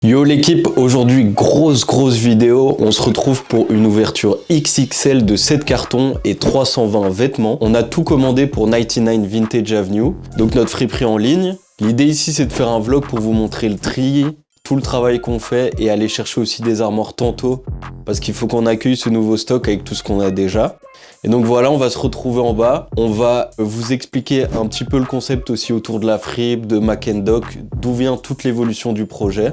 Yo l'équipe, aujourd'hui grosse vidéo, on se retrouve pour une ouverture XXL de 7 cartons et 320 vêtements. On a tout commandé pour 99 Vintage Avenue, donc notre friperie en ligne. L'idée ici c'est de faire un vlog pour vous montrer le tri, tout le travail qu'on fait et aller chercher aussi des armoires tantôt parce qu'il faut qu'on accueille ce nouveau stock avec tout ce qu'on a déjà. Et donc voilà, on va se retrouver en bas. On va vous expliquer un petit peu le concept aussi autour de la fripe, de Mac & Doc, d'où vient toute l'évolution du projet.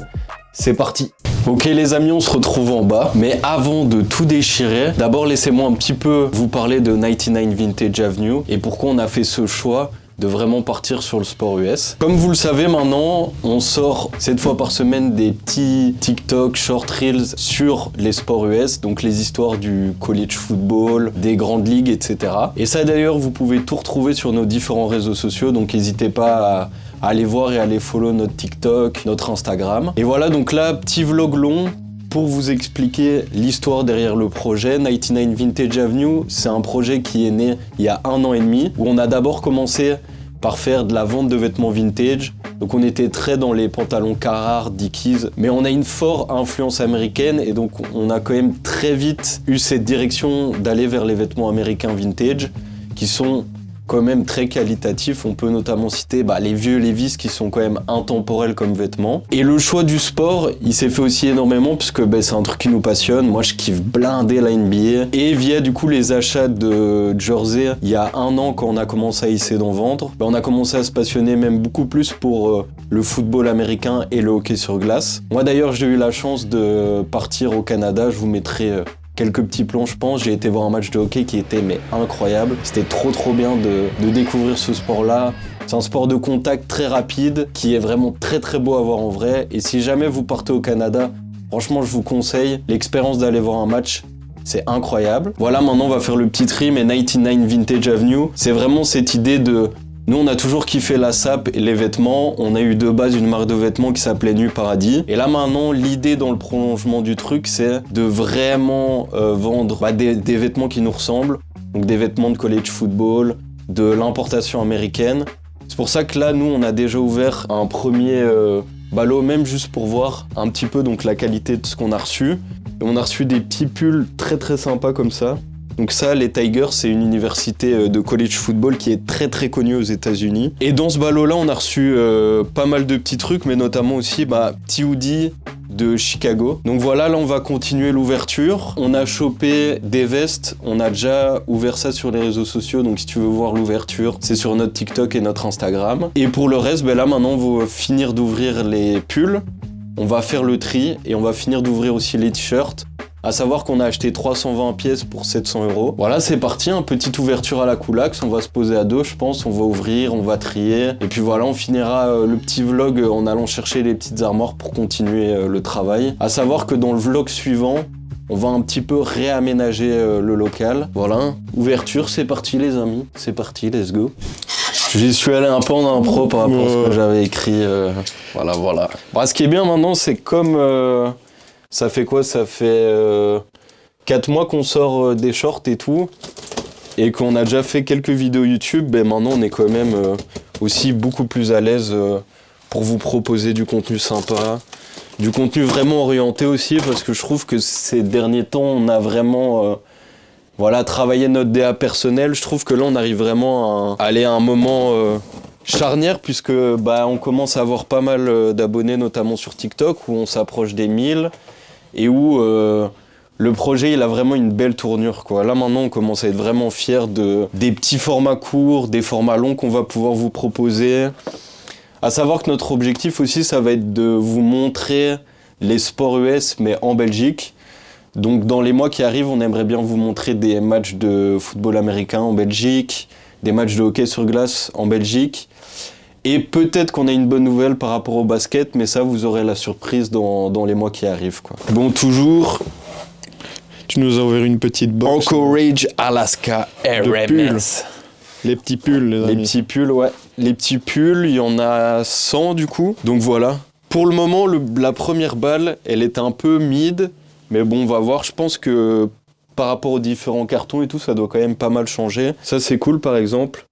C'est parti. Ok les amis, on se retrouve en bas. Mais avant de tout déchirer, d'abord laissez-moi un petit peu vous parler de 99 Vintage Avenue et pourquoi on a fait ce choix de vraiment partir sur le sport US. Comme vous le savez maintenant, on sort 7 fois par semaine des petits TikTok, short reels sur les sports US, donc les histoires du college football, des grandes ligues, etc. Et ça d'ailleurs, vous pouvez tout retrouver sur nos différents réseaux sociaux, donc n'hésitez pas à aller voir et à aller follow notre TikTok, notre Instagram. Et voilà, donc là, petit vlog long pour vous expliquer l'histoire derrière le projet. 99 Vintage Avenue, c'est un projet qui est né il y a 1 an et demi, où on a d'abord commencé par faire de la vente de vêtements vintage. Donc on était très dans les pantalons Carhartt, Dickies, mais on a une forte influence américaine et donc on a quand même très vite eu cette direction d'aller vers les vêtements américains vintage, qui sont quand même très qualitatifs. On peut notamment citer les vieux Levi's qui sont quand même intemporels comme vêtements. Et le choix du sport, il s'est fait aussi énormément puisque c'est un truc qui nous passionne. Moi, je kiffe blinder la NBA. Et via du coup les achats de jersey, il y a 1 an quand on a commencé à essayer d'en vendre, on a commencé à se passionner même beaucoup plus pour le football américain et le hockey sur glace. Moi d'ailleurs, j'ai eu la chance de partir au Canada. Je vous mettrai quelques petits plans, je pense. J'ai été voir un match de hockey qui était incroyable. C'était trop bien de découvrir ce sport-là. C'est un sport de contact très rapide qui est vraiment très beau à voir en vrai. Et si jamais vous partez au Canada, franchement, je vous conseille l'expérience d'aller voir un match. C'est incroyable. Voilà, maintenant on va faire le petit tri, mais 99 Vintage Avenue, c'est vraiment cette idée de... Nous, on a toujours kiffé la sape et les vêtements. On a eu de base une marque de vêtements qui s'appelait Nu Paradis. Et là, maintenant, l'idée dans le prolongement du truc, c'est de vraiment vendre des vêtements qui nous ressemblent. Donc des vêtements de college football, de l'importation américaine. C'est pour ça que là, nous, on a déjà ouvert un premier ballot, même juste pour voir un petit peu donc, la qualité de ce qu'on a reçu. Et on a reçu des petits pulls très sympas comme ça. Donc ça, les Tigers, c'est une université de college football qui est très connue aux États-Unis. Et dans ce ballot-là, on a reçu pas mal de petits trucs, mais notamment aussi petit hoodie de Chicago. Donc voilà, là on va continuer l'ouverture. On a chopé des vestes, on a déjà ouvert ça sur les réseaux sociaux, donc si tu veux voir l'ouverture, c'est sur notre TikTok et notre Instagram. Et pour le reste, là maintenant on va finir d'ouvrir les pulls, on va faire le tri et on va finir d'ouvrir aussi les t-shirts. À savoir qu'on a acheté 320 pièces pour 700 €. Voilà, c'est parti, petite ouverture à la Coolax. On va se poser à deux, je pense. On va ouvrir, on va trier. Et puis voilà, on finira le petit vlog en allant chercher les petites armoires pour continuer le travail. À savoir que dans le vlog suivant, on va un petit peu réaménager le local. Voilà, ouverture, c'est parti les amis. C'est parti, let's go. J'y suis allé un peu en impro par rapport à ce que j'avais écrit. Voilà. Ce qui est bien maintenant, c'est comme... ça fait quoi? Ça fait 4 mois qu'on sort des shorts et tout, et qu'on a déjà fait quelques vidéos YouTube. Maintenant, on est quand même aussi beaucoup plus à l'aise pour vous proposer du contenu sympa, du contenu vraiment orienté aussi, parce que je trouve que ces derniers temps, on a vraiment travaillé notre DA personnel. Je trouve que là, on arrive vraiment à aller à un moment... charnière, puisque on commence à avoir pas mal d'abonnés, notamment sur TikTok, où on s'approche des 1000 et où le projet il a vraiment une belle tournure, quoi. Là maintenant on commence à être vraiment fiers des petits formats courts, des formats longs qu'on va pouvoir vous proposer. À savoir que notre objectif aussi, ça va être de vous montrer les sports US mais en Belgique. Donc dans les mois qui arrivent, on aimerait bien vous montrer des matchs de football américain en Belgique, des matchs de hockey sur glace en Belgique. Et peut-être qu'on a une bonne nouvelle par rapport au basket, mais ça, vous aurez la surprise dans les mois qui arrivent, quoi. Bon, toujours... Tu nous as ouvert une petite box. Anchorage Alaska RMS. Les petits pulls, les amis. Les petits pulls, ouais. Les petits pulls, il y en a 100 du coup. Donc voilà. Pour le moment, la première balle, elle est un peu mid. Mais bon, on va voir. Je pense que par rapport aux différents cartons et tout, ça doit quand même pas mal changer. Ça, c'est cool, par exemple.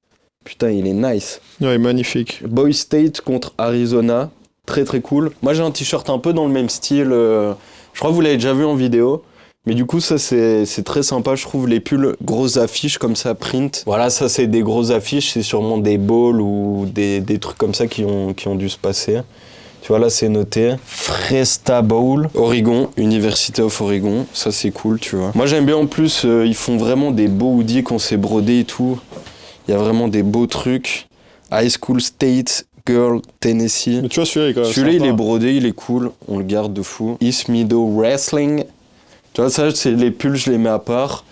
Putain, il est nice. Ouais, magnifique. Boise State contre Arizona. Très très cool. Moi j'ai un t-shirt un peu dans le même style. Je crois que vous l'avez déjà vu en vidéo. Mais du coup ça c'est très sympa, je trouve, les pulls grosses affiches comme ça, print. Voilà, ça c'est des grosses affiches, c'est sûrement des balls ou des trucs comme ça qui ont dû se passer. Tu vois là c'est noté Fresta Bowl, Oregon, University of Oregon, ça c'est cool tu vois. Moi j'aime bien en plus, ils font vraiment des beaux hoodies qu'on s'est brodés et tout. Il y a vraiment des beaux trucs. High School State Girl Tennessee. Mais tu vois celui-là il est quand même Celui-là sympa. il est brodé, il est cool, on le garde de fou. East Meadow Wrestling. Tu vois ça c'est les pulls, je les mets à part.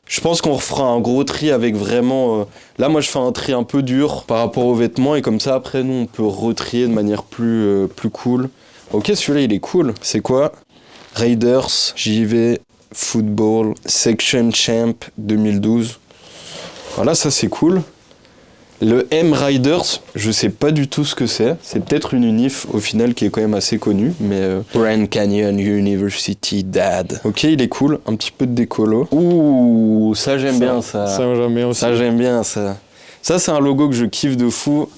Je pense qu'on refera un gros tri avec vraiment... Là, moi, je fais un tri un peu dur par rapport aux vêtements et comme ça, après, nous, on peut retrier de manière plus cool. Ok, celui-là, il est cool. C'est quoi? Raiders, JV, Football, Section Champ 2012. Voilà, ça, c'est cool. Le M Riders, je sais pas du tout ce que c'est. C'est peut-être une unif au final qui est quand même assez connue, mais Grand Canyon University Dad. Ok, il est cool, un petit peu de décolo. Ouh, ça j'aime bien ça. Ça j'aime bien aussi. Ça j'aime bien ça. Ça c'est un logo que je kiffe de fou.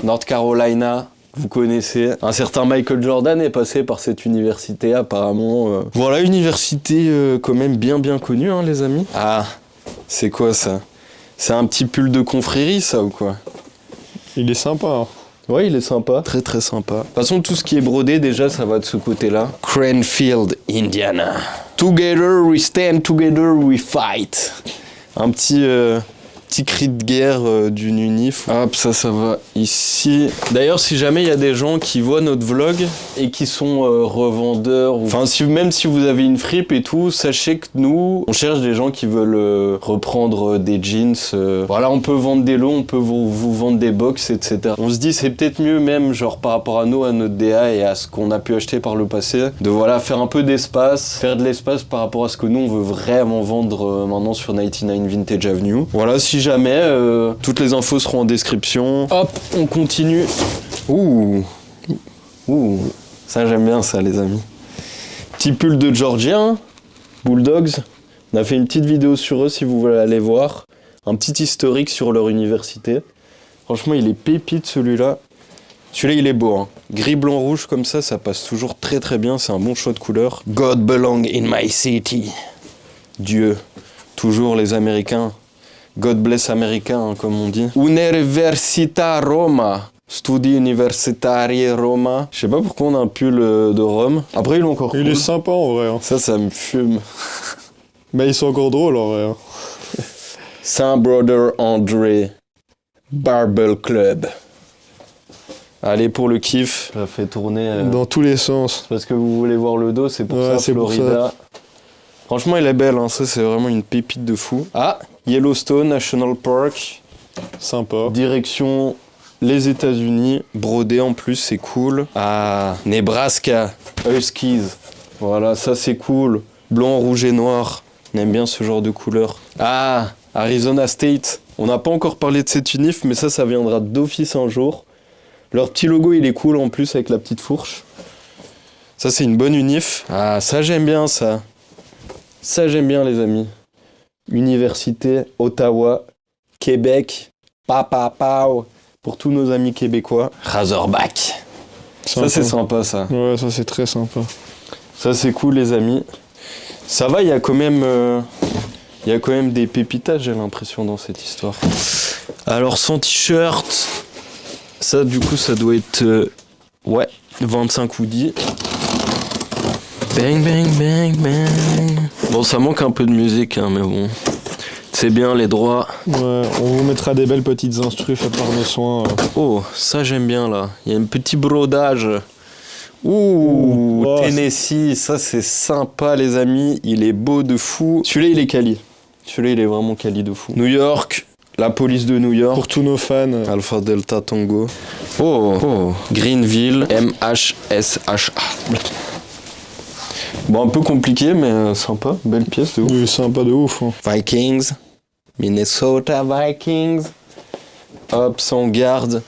North Carolina. Vous connaissez. Un certain Michael Jordan est passé par cette université apparemment. Voilà, université quand même bien connue hein, les amis. Ah, c'est quoi ça? C'est un petit pull de confrérie, ça, ou quoi? Il est sympa. Hein. Ouais, il est sympa. Très, très sympa. De toute façon, tout ce qui est brodé, déjà, ça va de ce côté-là. Cranfield, Indiana. Together we stand, together we fight. Un petit cri de guerre d'une unif. Hop, ça va ici. D'ailleurs, si jamais il y a des gens qui voient notre vlog et qui sont revendeurs, enfin, même si vous avez une fripe et tout, sachez que nous, on cherche des gens qui veulent reprendre des jeans. Voilà, on peut vendre des lots, on peut vous vendre des box, etc. On se dit, c'est peut-être mieux même, genre par rapport à nous, à notre DA et à ce qu'on a pu acheter par le passé, de voilà, faire un peu d'espace, faire de l'espace par rapport à ce que nous, on veut vraiment vendre maintenant sur 99 Vintage Avenue. Voilà, si jamais, toutes les infos seront en description. Hop, on continue. Ouh, ça j'aime bien ça les amis. Petit pull de Georgia, hein. Bulldogs. On a fait une petite vidéo sur eux si vous voulez aller voir. Un petit historique sur leur université. Franchement, il est pépite celui-là. Celui-là, il est beau. Hein. Gris, blanc, rouge comme ça passe toujours très très bien. C'est un bon choix de couleur. God belong in my city. Dieu. Toujours les Américains. God bless America, hein, comme on dit. Università Roma. Studi Universitari Roma. Je sais pas pourquoi on a un pull de Rome. Après, il est encore Il cool. est sympa en vrai. Hein. Ça me fume. Mais ils sont encore drôles en vrai. Hein. Saint Brother André. Barbell Club. Allez, pour le kiff. Je la fais tourner. Dans tous les sens. Parce que vous voulez voir le dos, c'est pour ça, c'est Florida. pour ça. Franchement, elle est belle, hein. Ça, c'est vraiment une pépite de fou. Ah, Yellowstone National Park. Sympa. Direction les États-Unis. Brodé en plus, c'est cool. Ah, Nebraska Huskies. Voilà, ça, c'est cool. Blanc, rouge et noir. On aime bien ce genre de couleur. Ah, Arizona State. On n'a pas encore parlé de cette unif, mais ça viendra d'office un jour. Leur petit logo, il est cool en plus avec la petite fourche. Ça, c'est une bonne unif. Ah, ça, j'aime bien ça. Ça, j'aime bien, les amis. Université, Ottawa, Québec, Papapao, pour tous nos amis québécois. Razorback. Ça, c'est sympa, ça. Ouais, ça, c'est très sympa. Ça, c'est cool, les amis. Ça va, il y a quand même des pépitages, j'ai l'impression, dans cette histoire. Alors, son t-shirt, ça, du coup, ça doit être... ouais, 25 hoodies. Bang, bang, bang, bang. Bon, ça manque un peu de musique, hein, mais bon. C'est bien, les droits. Ouais, on vous mettra des belles petites instrus faites par nos soins. Oh, ça, j'aime bien, là. Il y a un petit brodage. Ouh, oh, Tennessee, ça, c'est sympa, les amis. Il est beau de fou. Celui-là, il est quali. Celui-là, il est vraiment quali de fou. New York, la police de New York. Pour tous nos fans. Alpha Delta Tango. Oh. Greenville, MHSHA. Bon, un peu compliqué, mais sympa. Belle pièce de ouf. Oui, sympa de ouf. Hein. Vikings. Minnesota Vikings. Hop, ça on garde.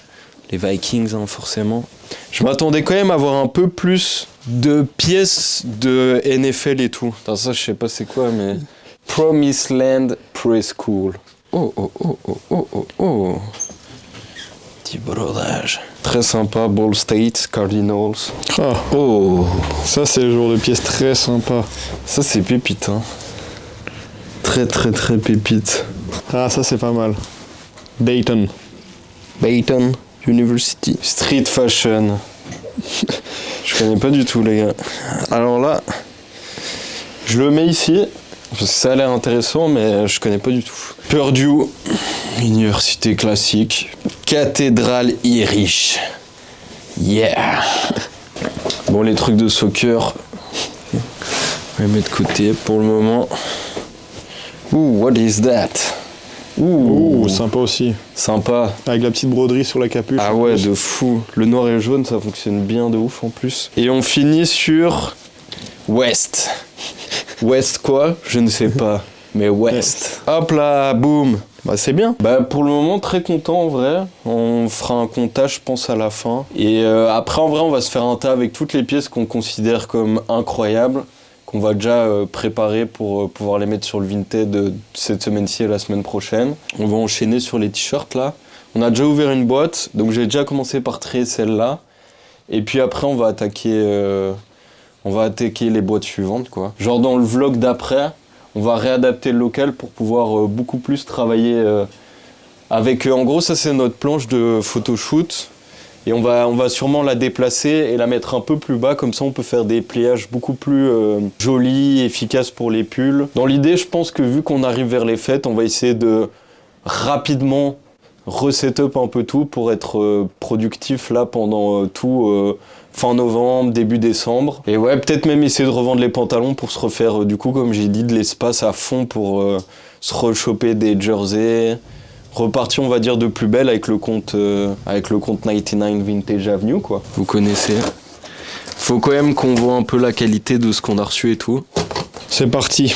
Les Vikings, hein, forcément. Je m'attendais quand même à avoir un peu plus de pièces de NFL et tout. Attends, ça, je sais pas c'est quoi, mais... Promised Land Preschool. Oh. Petit brodage. Très sympa, Ball State, Cardinals. Ah, Oh, ça c'est le genre de pièce très sympa. ça c'est pépite, hein. Très très très pépite. Ah, ça c'est pas mal. Dayton. Dayton University. Street Fashion. Je connais pas du tout, les gars. Alors là, je le mets ici, parce que ça a l'air intéressant, mais je connais pas du tout. Purdue, université classique. Cathédrale Irish. Yeah. Bon, les trucs de soccer, on va les mettre de côté pour le moment. Ouh, what is that? Ouh, sympa aussi. Sympa. Avec la petite broderie sur la capuche. Ah ouais, de fou. Le noir et jaune, ça fonctionne bien de ouf en plus. Et on finit sur West. West quoi? Je ne sais pas. Mais West. Hop là, boum. Bah c'est bien. Bah pour le moment, très content en vrai. On fera un comptage, je pense, à la fin. Et après, en vrai, on va se faire un tas avec toutes les pièces qu'on considère comme incroyables, qu'on va déjà préparer pour pouvoir les mettre sur le Vinted cette semaine-ci et la semaine prochaine. On va enchaîner sur les t-shirts là. On a déjà ouvert une boîte, donc j'ai déjà commencé par trier celle-là. Et puis après, on va attaquer les boîtes suivantes, quoi. Genre dans le vlog d'après, on va réadapter le local pour pouvoir beaucoup plus travailler avec... en gros, ça c'est notre planche de photoshoot. Et on va sûrement la déplacer et la mettre un peu plus bas, comme ça on peut faire des pliages beaucoup plus jolis, efficaces pour les pulls. Dans l'idée, je pense que vu qu'on arrive vers les fêtes, on va essayer de rapidement reset-up un peu tout pour être productif là pendant tout fin novembre, début décembre. Et ouais, peut-être même essayer de revendre les pantalons pour se refaire du coup, comme j'ai dit, de l'espace à fond pour se rechoper des jerseys. Repartir, on va dire, de plus belle avec le compte 99 Vintage Avenue, quoi. Vous connaissez. Faut quand même qu'on voit un peu la qualité de ce qu'on a reçu et tout. C'est parti.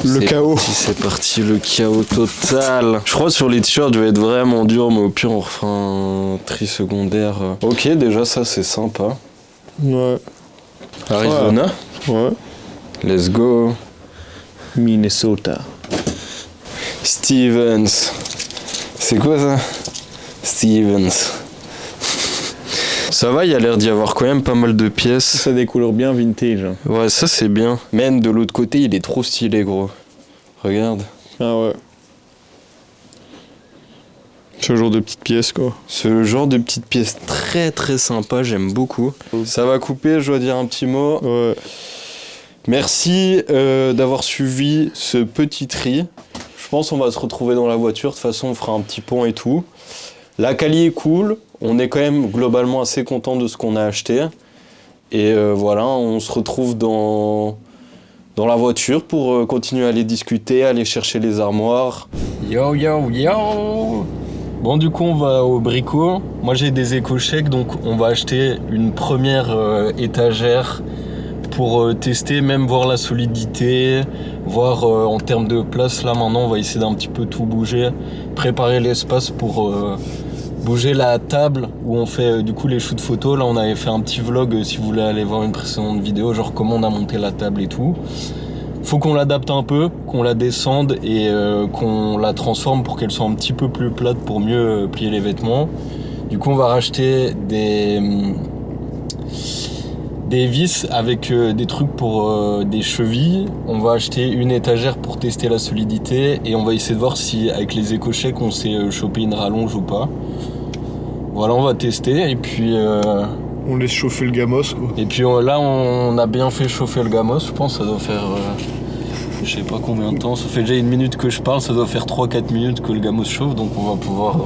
Le chaos. C'est parti, le chaos total. Je crois que sur les t-shirts, je vais être vraiment dur, mais au pire, on refera un tri secondaire. Ok, déjà, ça, c'est sympa. Ouais. Arizona. Ouais. Let's go. Minnesota. Stevens. C'est quoi ça? Stevens. Ça va, il y a l'air d'y avoir quand même pas mal de pièces. Ça a des couleurs bien vintage. Ouais, ça c'est bien. Men, de l'autre côté, il est trop stylé, gros. Regarde. Ah ouais. Ce genre de petites pièces, quoi. Ce genre de petites pièces très très sympa, j'aime beaucoup. Ça va couper, je dois dire un petit mot. Ouais. Merci d'avoir suivi ce petit tri. Je pense qu'on va se retrouver dans la voiture. De toute façon, on fera un petit pont et tout. La quali est cool. On est quand même globalement assez content de ce qu'on a acheté. Et voilà, on se retrouve dans la voiture pour continuer à aller discuter, aller chercher les armoires. Yo, yo, yo! Bon, du coup, on va au Brico. Moi, j'ai des éco-chèques, donc on va acheter une première étagère pour tester, même voir la solidité, voir en termes de place. Là, maintenant, on va essayer d'un petit peu tout bouger, préparer l'espace pour bouger la table où on fait du coup les shoots photos. Là, on avait fait un petit vlog, si vous voulez aller voir une précédente vidéo, genre comment on a monté la table et tout. Faut qu'on l'adapte un peu, qu'on la descende et qu'on la transforme pour qu'elle soit un petit peu plus plate pour mieux plier les vêtements. Du coup, on va racheter des vis avec des trucs pour des chevilles. On va acheter une étagère pour tester la solidité et on va essayer de voir si avec les éco-chèques on sait choper une rallonge ou pas. Voilà, on va tester et puis On laisse chauffer le gamos, quoi. et puis là on a bien fait chauffer le gamos. Je pense que ça doit faire je sais pas combien de temps, ça fait déjà 1 minute que je parle, ça doit faire 3-4 minutes que le gamos chauffe, donc on va pouvoir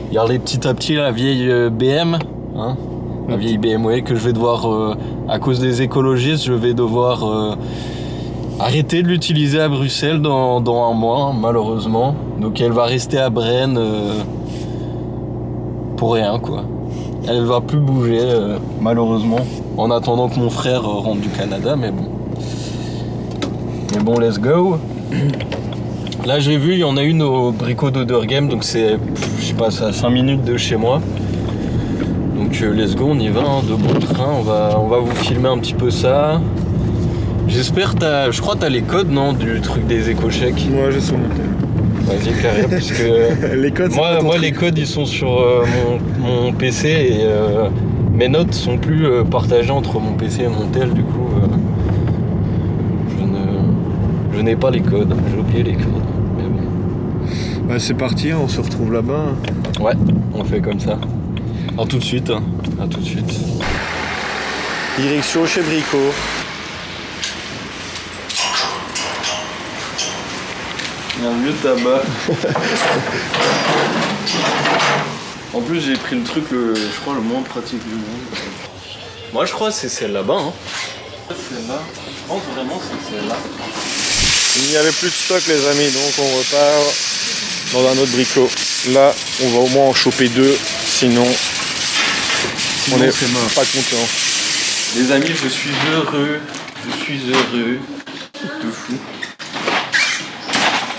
regarder petit à petit la vieille BM, hein, la vieille BMW que je vais devoir, à cause des écologistes, je vais devoir arrêter de l'utiliser à Bruxelles dans 1 mois, malheureusement. Donc elle va rester à Braine pour rien, quoi. Elle va plus bouger, malheureusement, en attendant que mon frère rentre du Canada, mais bon. Mais bon, let's go. Là, j'ai vu, il y en a une au Brico d'Odor Game, donc c'est, je sais pas, c'est à 5 minutes de chez moi. Donc let's go, on y va, hein, de bon train, on va vous filmer un petit peu ça. J'espère je crois que t'as les codes, non, du truc des éco-chèques. Ouais, j'ai sur mon tel. Vas-y, carré, parce que Les codes, moi les codes ils sont sur mon PC et mes notes sont plus partagées entre mon PC et mon tel, du coup je n'ai pas les codes, j'ai oublié les codes. Mais bon. Bah, c'est parti, on se retrouve là-bas. Ouais, on fait comme ça. À tout de suite. À tout de suite. Direction chez Brico. Il y a un vieux tabac. En plus j'ai pris le truc, je crois, le moins pratique du monde. Moi je crois que c'est celle là-bas. Hein. Celle-là. Je pense vraiment que c'est celle-là. Il n'y avait plus de stock les amis, donc on repart dans un autre Brico. Là, on va au moins en choper deux, sinon on n'est pas content. Les amis, je suis heureux. De fou.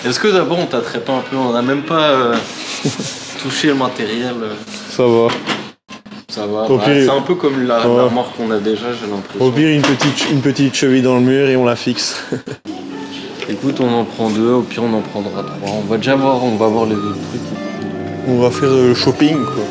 Est-ce que d'abord on t'a traité un peu? On n'a même pas touché le matériel. Ça va. Ça va. Au pire, c'est un peu comme l'armoire qu'on a déjà, j'ai l'impression. Au pire, une petite cheville dans le mur et on la fixe. Écoute, on en prend deux, au pire on en prendra trois. On va déjà voir, on va voir les autres trucs. On va faire le shopping quoi.